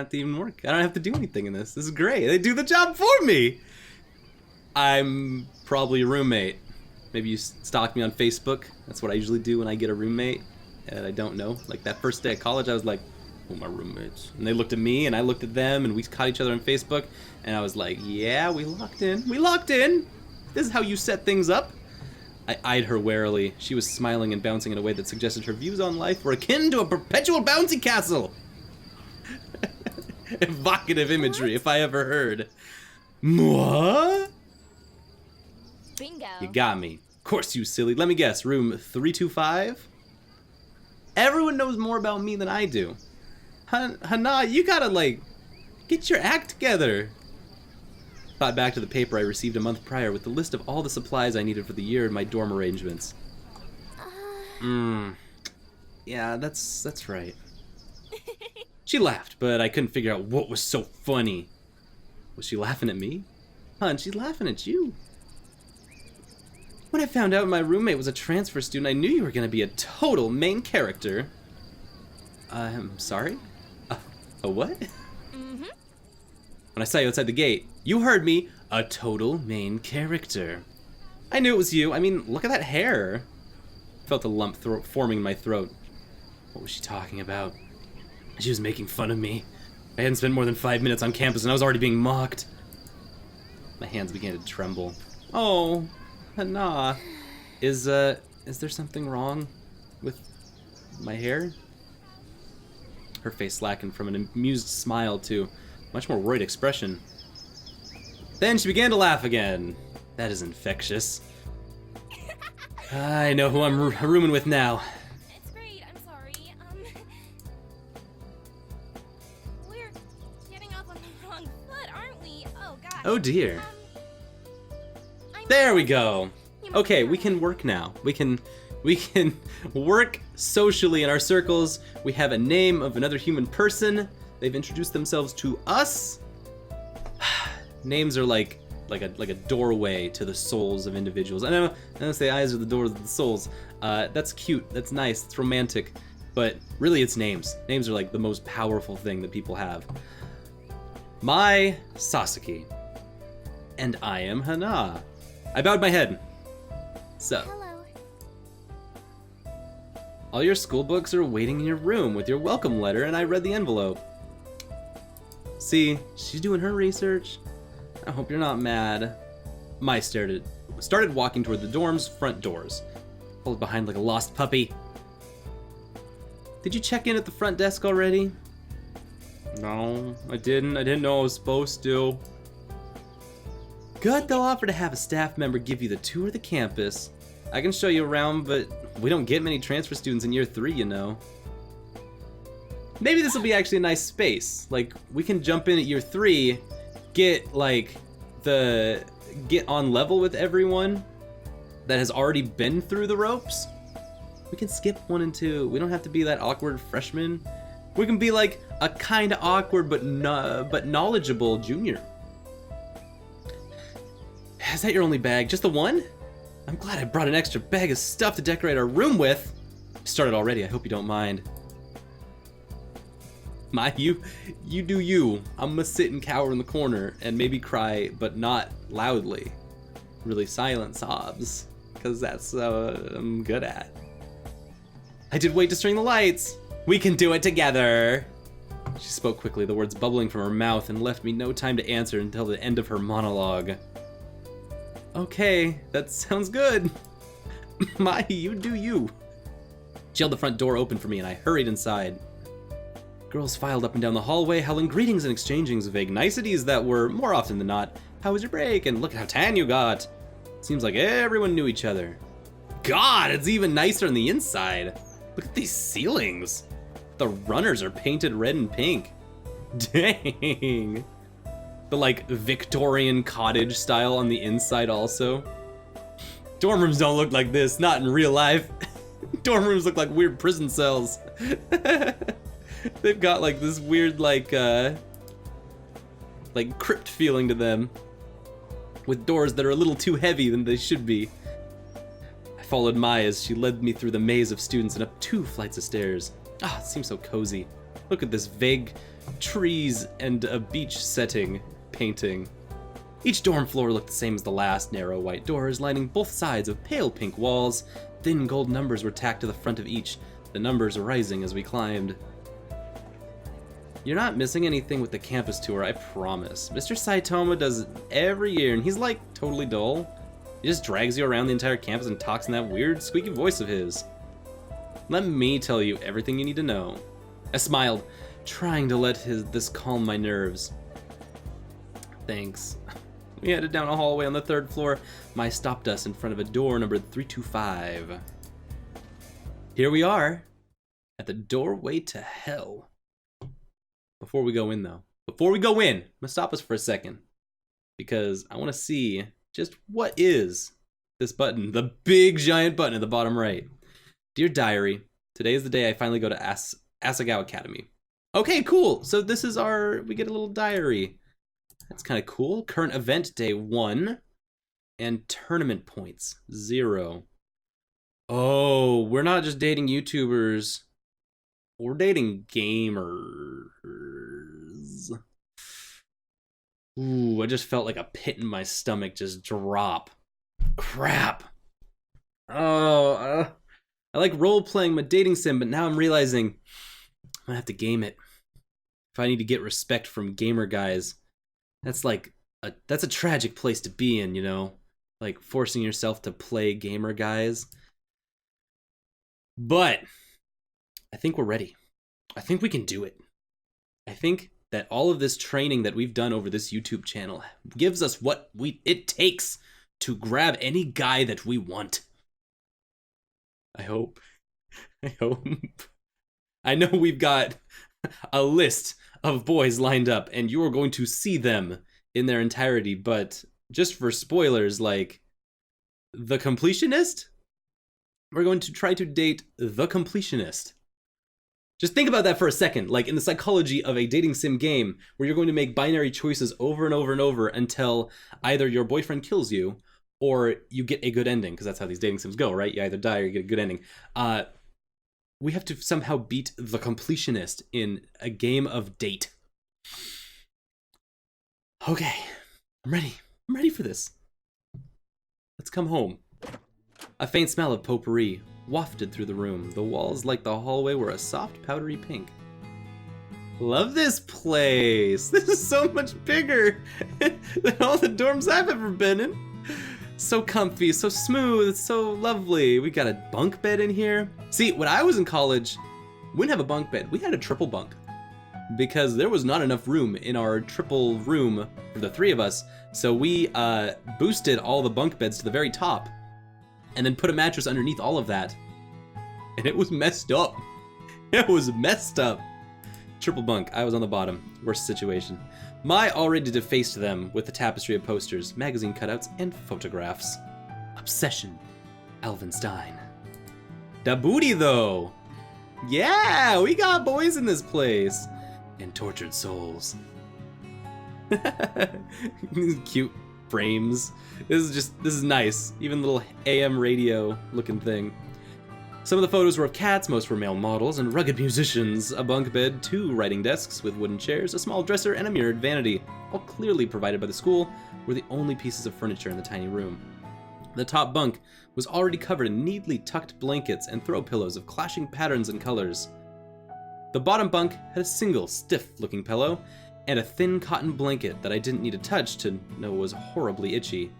have to even work. I don't have to do anything in this. This is great. They do the job for me. I'm probably a roommate. Maybe you stalk me on Facebook. That's what I usually do when I get a roommate and I don't know. Like that first day of college, I was like, oh, my roommates. And they looked at me and I looked at them and we caught each other on Facebook. And I was like, yeah, we locked in. We locked in. This is how you set things up. I eyed her warily. She was smiling and bouncing in a way that suggested her views on life were akin to a perpetual bouncy castle. Evocative imagery, if I ever heard. What? Bingo. You got me. Of course, you silly. Let me guess, room 325? Everyone knows more about me than I do. Hana, you gotta, like, get your act together. Thought back to the paper I received a month prior with the list of all the supplies I needed for the year and my dorm arrangements. Yeah, that's right. She laughed, but I couldn't figure out what was so funny. Was she laughing at me? Hun, she's laughing at you. When I found out my roommate was a transfer student, I knew you were going to be a total main character. I'm sorry? A what? Mm-hmm. When I saw you outside the gate, you heard me, a total main character. I knew it was you. I mean, look at that hair. I felt a lump forming in my throat. What was she talking about? She was making fun of me. I hadn't spent more than 5 minutes on campus and I was already being mocked. My hands began to tremble. Oh, Hana. Is there something wrong with my hair? Her face slackened from an amused smile to much more worried expression. Then she began to laugh again. That is infectious. I know who I'm rooming with now. It's great. I'm sorry. We're getting off on the wrong foot, aren't we? Oh gosh. Oh dear. I There we know. go. You must Okay, be we can right. work now. We can work socially in our circles. We have a name of another human person. They've introduced themselves to us. Names are like a doorway to the souls of individuals. I know the eyes are the doors of the souls. That's cute. That's nice. It's romantic. But really, it's names. Names are like the most powerful thing that people have. My Sasaki. And I am Hana. I bowed my head. So, Hello. all your school books are waiting in your room with your welcome letter, and I read the envelope. See, she's doing her research. I hope you're not mad. Mai started walking toward the dorm's front doors, followed behind like a lost puppy. Did you check in at the front desk already? No, I didn't. I didn't know I was supposed to. Good, they'll offer to have a staff member give you the tour of the campus. I can show you around, but we don't get many transfer students in year 3, you know. Maybe this will be actually a nice space. Like, we can jump in at year 3, get on level with everyone that has already been through the ropes. We can skip 1 and 2. We don't have to be that awkward freshman. We can be like a kind of awkward but knowledgeable junior. Is that your only bag? Just the one? I'm glad I brought an extra bag of stuff to decorate our room with. Started already, I hope you don't mind. You do you. I'm gonna sit and cower in the corner and maybe cry, but not loudly. Really silent sobs, because that's what I'm good at. I did wait to string the lights. We can do it together. She spoke quickly, the words bubbling from her mouth, and left me no time to answer until the end of her monologue. Okay, that sounds good. You do you. She held the front door open for me and I hurried inside. Girls filed up and down the hallway, howling greetings and exchanging vague niceties that were, more often than not, how was your break? And look at how tan you got. Seems like everyone knew each other. God, it's even nicer on the inside. Look at these ceilings. The runners are painted red and pink. Dang. The like Victorian cottage style on the inside also. Dorm rooms don't look like this, not in real life. Dorm rooms look like weird prison cells. They've got like this weird like crypt feeling to them, with doors that are a little too heavy than they should be. I followed Mai as she led me through the maze of students and up 2 flights of stairs. Ah, it seems so cozy. Look at this vague trees and a beach setting painting. Each dorm floor looked the same as the last, narrow white doors lining both sides of pale pink walls. Thin gold numbers were tacked to the front of each, the numbers rising as we climbed. You're not missing anything with the campus tour, I promise. Mr. Saitama does it every year, and he's like totally dull. He just drags you around the entire campus and talks in that weird, squeaky voice of his. Let me tell you everything you need to know. I smiled, trying to let this calm my nerves. Thanks. We headed down a hallway on the 3rd floor. Mai stopped us in front of a door numbered 325. Here we are, at the doorway to hell. Before we go in, though, I'm gonna stop us for a second, because I want to see just what is this button, the big giant button at the bottom right. Dear Diary, today is the day I finally go to Asagao Academy. Okay, cool. So this is we get a little diary. That's kind of cool. Current event day 1 and tournament points 0. Oh, we're not just dating YouTubers. We're dating gamers. Ooh, I just felt like a pit in my stomach just drop. Crap. Oh, I like role-playing my dating sim, but now I'm realizing I'm gonna have to game it. If I need to get respect from gamer guys, that's a tragic place to be in, you know? Like forcing yourself to play gamer guys. But I think we're ready. I think we can do it. I think that all of this training that we've done over this YouTube channel gives us what it takes to grab any guy that we want. I hope. I know we've got a list of boys lined up, and you are going to see them in their entirety, but just for spoilers, like, the Completionist? We're going to try to date the Completionist. Just think about that for a second, like in the psychology of a dating sim game, where you're going to make binary choices over and over and over until either your boyfriend kills you, or you get a good ending, because that's how these dating sims go, right? You either die or you get a good ending. We have to somehow beat the Completionist in a game of date. Okay, I'm ready. I'm ready for this. Let's come home. A faint smell of potpourri wafted through the room. The walls, like the hallway, were a soft, powdery pink. Love this place. This is so much bigger than all the dorms I've ever been in. So comfy, so smooth, so lovely. We got a bunk bed in here. See, when I was in college, we didn't have a bunk bed. We had a triple bunk because there was not enough room in our triple room for the 3 of us. So we boosted all the bunk beds to the very top and then put a mattress underneath all of that. And it was messed up. It was messed up. Triple bunk, I was on the bottom. Worst situation. Mai already defaced them with the tapestry of posters, magazine cutouts, and photographs. Obsession. Alvinstein. Da booty, though. Yeah, we got boys in this place. And tortured souls. These cute frames. This is nice. Even little AM radio looking thing. Some of the photos were of cats, most were male models, and rugged musicians. A bunk bed, 2 writing desks with wooden chairs, a small dresser, and a mirrored vanity, all clearly provided by the school, were the only pieces of furniture in the tiny room. The top bunk was already covered in neatly tucked blankets and throw pillows of clashing patterns and colors. The bottom bunk had a single, stiff-looking pillow, and a thin cotton blanket that I didn't need to touch to know was horribly itchy.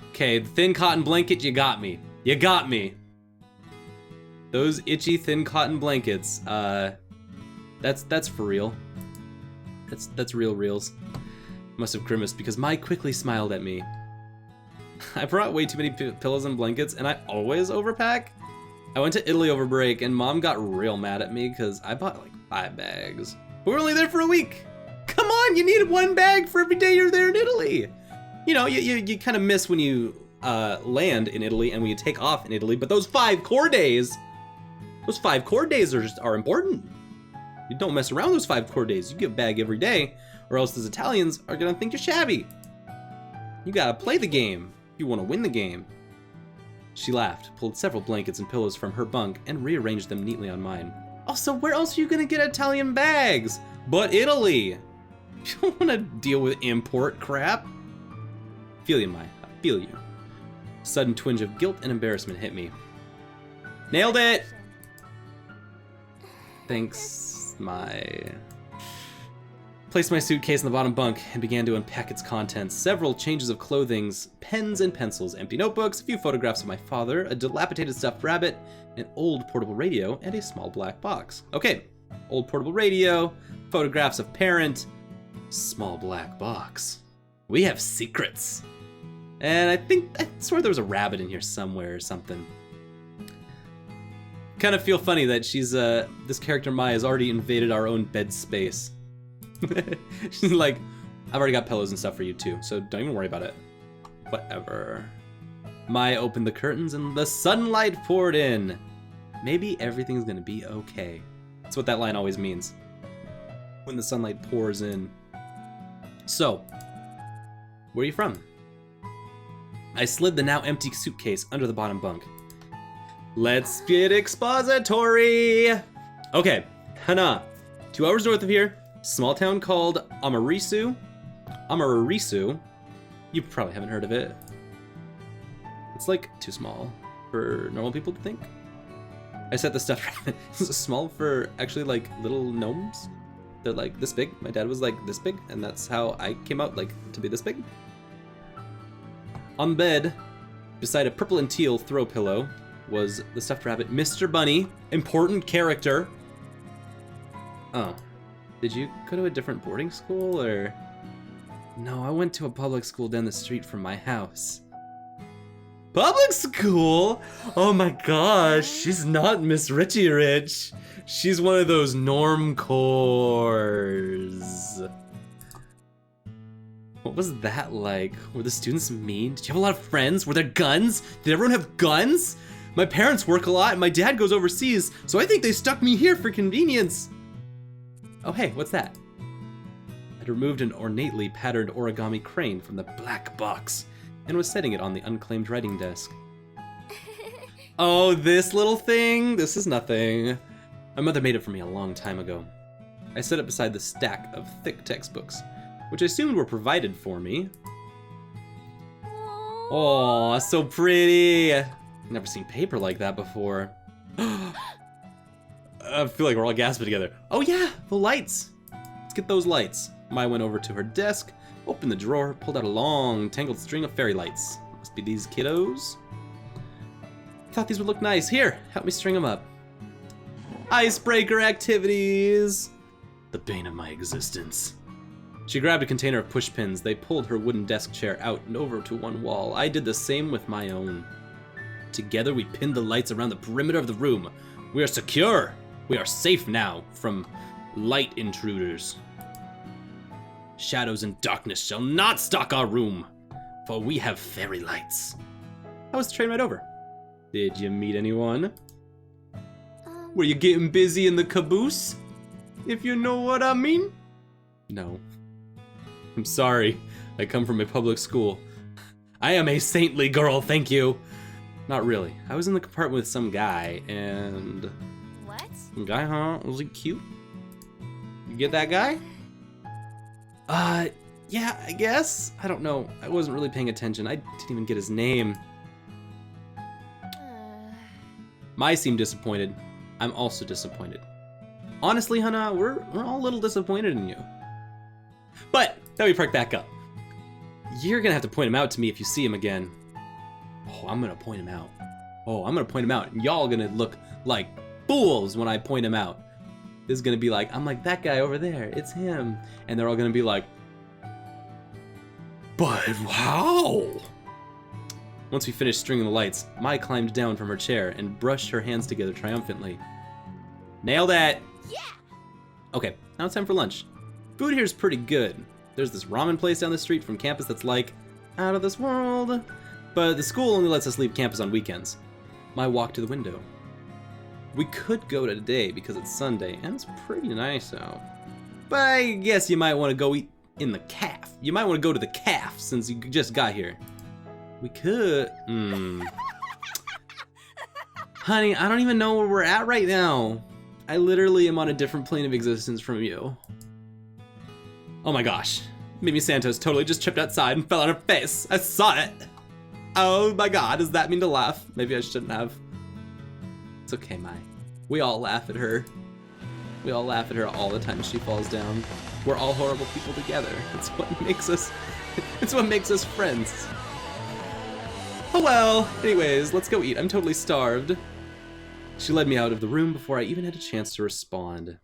Okay, the thin cotton blanket, you got me. You got me. Those itchy thin cotton blankets, that's for real. That's real reals. Must have grimaced because Mai quickly smiled at me. I brought way too many pillows and blankets, and I always overpack. I went to Italy over break, and Mom got real mad at me because I bought like 5 bags. But we're only there for a week. Come on, you need 1 bag for every day you're there in Italy. You know, you kind of miss when you land in Italy and when you take off in Italy, but those 5 core days are important. You don't mess around those 5 core days. You get a bag every day, or else those Italians are gonna think you're shabby. You gotta play the game if you want to win the game. She laughed, pulled several blankets and pillows from her bunk, and rearranged them neatly on mine. Also, where else are you gonna get Italian bags? But Italy! You don't wanna deal with import crap. Feel you, Mai. I feel you. Sudden twinge of guilt and embarrassment hit me. Nailed it! Thanks, Mai. Placed my suitcase in the bottom bunk and began to unpack its contents. Several changes of clothing, pens and pencils, empty notebooks, a few photographs of my father, a dilapidated stuffed rabbit, an old portable radio, and a small black box. Okay, old portable radio, photographs of parent, small black box. We have secrets. And I swear there was a rabbit in here somewhere or something. Kind of feel funny that she's, this character Mai has already invaded our own bed space. She's like, I've already got pillows and stuff for you too, so don't even worry about it. Whatever. Mai opened the curtains and the sunlight poured in. Maybe everything's gonna be okay. That's what that line always means. When the sunlight pours in. So, where are you from? I slid the now empty suitcase under the bottom bunk. Let's get expository! Okay, Hana. 2 hours north of here. Small town called Amarisu. Amarisu. You probably haven't heard of it. It's like too small for normal people to think. I set the stuff. It's small for actually like little gnomes. They're like this big. My dad was like this big, and that's how I came out like to be this big. On the bed, beside a purple and teal throw pillow, was the stuffed rabbit, Mr. Bunny, important character. Oh. Did you go to a different boarding school, or? No, I went to a public school down the street from my house. Public school? Oh my gosh, she's not Miss Richie Rich. She's one of those norm cores. What was that like? Were the students mean? Did you have a lot of friends? Were there guns? Did everyone have guns? My parents work a lot and my dad goes overseas, so I think they stuck me here for convenience. Oh hey, what's that? I'd removed an ornately patterned origami crane from the black box and was setting it on the unclaimed writing desk. Oh, this little thing? This is nothing. My mother made it for me a long time ago. I set it beside the stack of thick textbooks, which I assumed were provided for me. Oh, so pretty. I've never seen paper like that before. I feel like we're all gasping together. Oh yeah, the lights. Let's get those lights. Mai went over to her desk, opened the drawer, pulled out a long, tangled string of fairy lights. Must be these kiddos. Thought these would look nice. Here, help me string them up. Icebreaker activities. The bane of my existence. She grabbed a container of push pins. They pulled her wooden desk chair out and over to one wall. I did the same with my own. Together we pinned the lights around the perimeter of the room. We are secure. We are safe now from light intruders. Shadows and darkness shall not stalk our room, for we have fairy lights. How was the train ride over? Did you meet anyone? Were you getting busy in the caboose? If you know what I mean? No. I'm sorry. I come from a public school. I am a saintly girl, thank you. Not really. I was in the compartment with some guy, and... What? Some guy, huh? Was he cute? You get that guy? Yeah, I guess. I don't know. I wasn't really paying attention. I didn't even get his name. Mai seemed disappointed. I'm also disappointed. Honestly, Hana, we're all a little disappointed in you. But, let me perk back up. You're gonna have to point him out to me if you see him again. Oh, I'm gonna point him out. Oh, I'm gonna point him out, and y'all gonna look like fools when I point him out. This is gonna be like, I'm like, that guy over there, it's him. And they're all gonna be like, but how? Once we finished stringing the lights, Mai climbed down from her chair and brushed her hands together triumphantly. Nailed it! Yeah! Okay, now it's time for lunch. Food here's pretty good. There's this ramen place down the street from campus that's like, out of this world. But the school only lets us leave campus on weekends. Mai walked to the window. We could go today because it's Sunday, and it's pretty nice out. But I guess you might want to go eat in the caf. You might want to go to the caf since you just got here. We could... Honey, I don't even know where we're at right now. I literally am on a different plane of existence from you. Oh my gosh. Mimi Santos totally just tripped outside and fell on her face. I saw it. Oh my god, does that mean to laugh? Maybe I shouldn't have. It's okay, Mai. We all laugh at her. We all laugh at her all the time she falls down. We're all horrible people together. It's what makes us it's what makes us friends. Oh well, anyways, let's go eat. I'm totally starved. She led me out of the room before I even had a chance to respond.